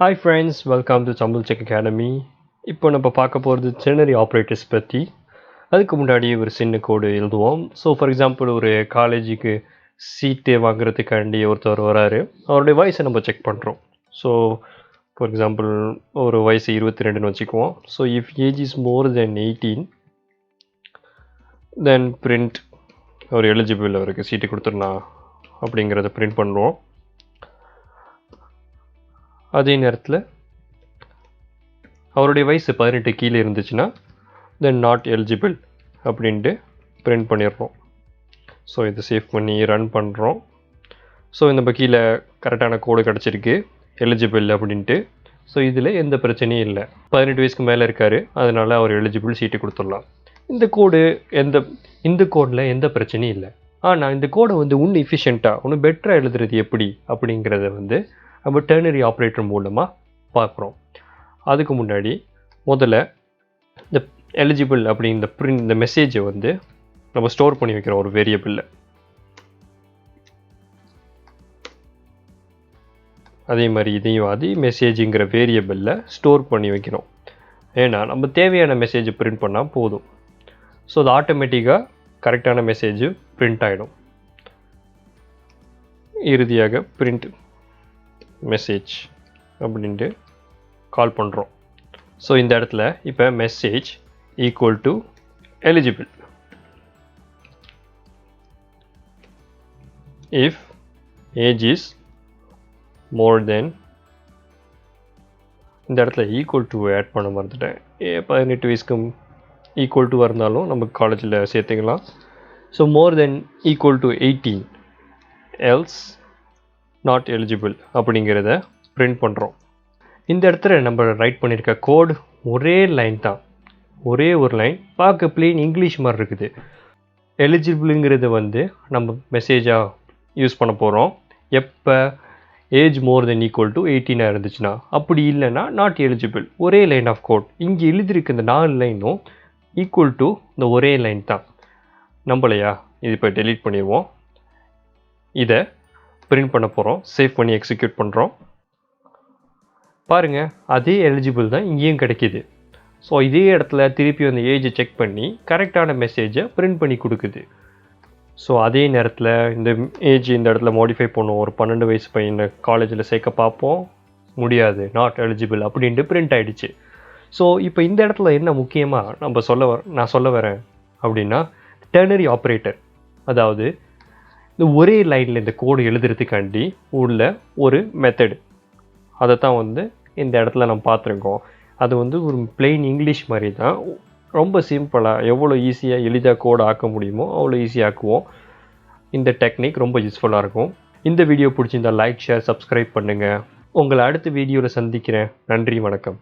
Hi friends, welcome to TamilTechAcademy. இப்போ நம்ம பார்க்க போகிறது Ternary Operators பற்றி. அதுக்கு முன்னாடி ஒரு சின்ன கோடு எழுதுவோம். ஸோ ஃபார் எக்ஸாம்பிள் ஒரு காலேஜுக்கு சீட்டு வாங்குறதுக்காண்டி ஒருத்தர் வராரு. அவருடைய வயசை நம்ம செக் பண்ணுறோம். ஸோ ஃபார் எக்ஸாம்பிள் ஒரு வயசு 22ன்னு வச்சுக்குவோம். So if age is more then 18 then print ஒரு எலிஜிபிள் அவருக்கு சீட்டு கொடுத்துடலாம் அப்படிங்கிறத பிரிண்ட் பண்ணுவோம். அதே நேரத்தில் அவருடைய வயசு 18 கீழே இருந்துச்சுன்னா தென் நாட் எலிஜிபிள் அப்படின்ட்டு பிரிண்ட் பண்ணிடுறோம். ஸோ இதை சேவ் பண்ணி ரன் பண்ணுறோம். ஸோ இந்த கீழே கரெக்டான கோடு கிடச்சிருக்கு எலிஜிபிள் அப்படின்ட்டு. ஸோ இதில் எந்த பிரச்சனையும் இல்லை. 18 வயசுக்கு மேலே இருக்கார், அதனால் அவர் எலிஜிபிள் சீட்டு கொடுத்துடலாம். இந்த கோடில் எந்த பிரச்சனையும் இல்லை. ஆனால் இந்த கோடை இன்னும் எஃபிஷியண்ட்டாக இன்னும் பெட்டராக எழுதுறது எப்படி அப்படிங்கிறத நம்ம டெர்னரி ஆப்ரேட்டர் மூலமாக பார்க்குறோம். அதுக்கு முன்னாடி முதல்ல இந்த எலிஜிபிள் அப்படிங்கிற இந்த மெசேஜை நம்ம ஸ்டோர் பண்ணி வைக்கிறோம் ஒரு வேரியபிளில். அதே மாதிரி இதையும் அதே மெசேஜுங்கிற வேரியபிளில் ஸ்டோர் பண்ணி வைக்கிறோம். ஏன்னா நம்ம தேவையான மெசேஜ் பிரிண்ட் பண்ணால் போதும். ஸோ அது ஆட்டோமேட்டிக்காக கரெக்டான மெசேஜ் பிரிண்ட் ஆகிடும். இறுதியாக பிரிண்ட் மெசேஜ் அப்படின்ட்டு கால் பண்ணுறோம். ஸோ இந்த இடத்துல இப்போ message equal to eligible. If age is more then, இந்த இடத்துல ஈக்குவல் டு ஆட் பண்ண மறந்துட்டேன். 18 வயசுக்கு ஈக்குவல் டு இருந்தாலும் நம்ம காலேஜில் சேர்த்துக்கலாம். So more then equal to 18 else not eligible அப்படிங்கிறத பிரிண்ட் பண்ணுறோம். இந்த இடத்துல நம்ம ரைட் பண்ணியிருக்க கோட் ஒரே லைன் தான், ஒரே ஒரு லைன். பார்க்க பிளெயின் இங்கிலீஷ் மாதிரி இருக்குது. எலிஜிபிளுங்கிறது நம்ம மெசேஜாக யூஸ் பண்ண போகிறோம் எப்போ age more then equal to 18 இருந்துச்சுன்னா. அப்படி இல்லைன்னா நாட் எலிஜிபிள். ஒரே லைன் ஆஃப் கோட். இங்கே எழுதிருக்கு இந்த 4 லைனும் ஈக்குவல் டு இந்த ஒரே லைன் தான். நம்பலையா? இது இப்போ டெலீட் பண்ணிடுவோம். இதை பிரிண்ட் பண்ண போகிறோம். சேவ் பண்ணி எக்ஸிக்யூட் பண்ணுறோம். பாருங்கள், அதே எலிஜிபிள் தான் இங்கேயும் கிடைக்கிது. ஸோ இதே இடத்துல திருப்பி அந்த ஏஜை செக் பண்ணி கரெக்டான மெசேஜை பிரிண்ட் பண்ணி கொடுக்குது. ஸோ அதே நேரத்தில் இந்த ஏஜ் இந்த இடத்துல மாடிஃபை பண்ணுவோம். ஒரு 12 வயசு பையனை காலேஜில் சேர்க்க பார்ப்போம், முடியாது, நாட் எலிஜிபிள் அப்படின்ட்டு பிரிண்ட் ஆகிடுச்சு. ஸோ இப்போ இந்த இடத்துல என்ன முக்கியமாக நான் சொல்ல வரேன் அப்படின்னா, டெர்னரி ஆப்ரேட்டர், அதாவது இந்த ஒரே லைனில் இந்த கோடு எழுதுறதுக்காண்டி உள்ள ஒரு மெத்தடு, அதை தான் இந்த இடத்துல நம்ம பார்த்துருக்கோம். அது ஒரு பிளெயின் இங்கிலீஷ் மாதிரி தான். ரொம்ப சிம்பிளாக எவ்வளோ ஈஸியாக எளிதாக கோடு ஆக்க முடியுமோ அவ்வளோ ஈஸியாக ஆக்குவோம். இந்த டெக்னிக் ரொம்ப யூஸ்ஃபுல்லாக இருக்கும். இந்த வீடியோ பிடிச்சிருந்தால் லைக், ஷேர், சப்ஸ்கிரைப் பண்ணுங்கள். உங்களை அடுத்த வீடியோவில் சந்திக்கிறேன். நன்றி, வணக்கம்.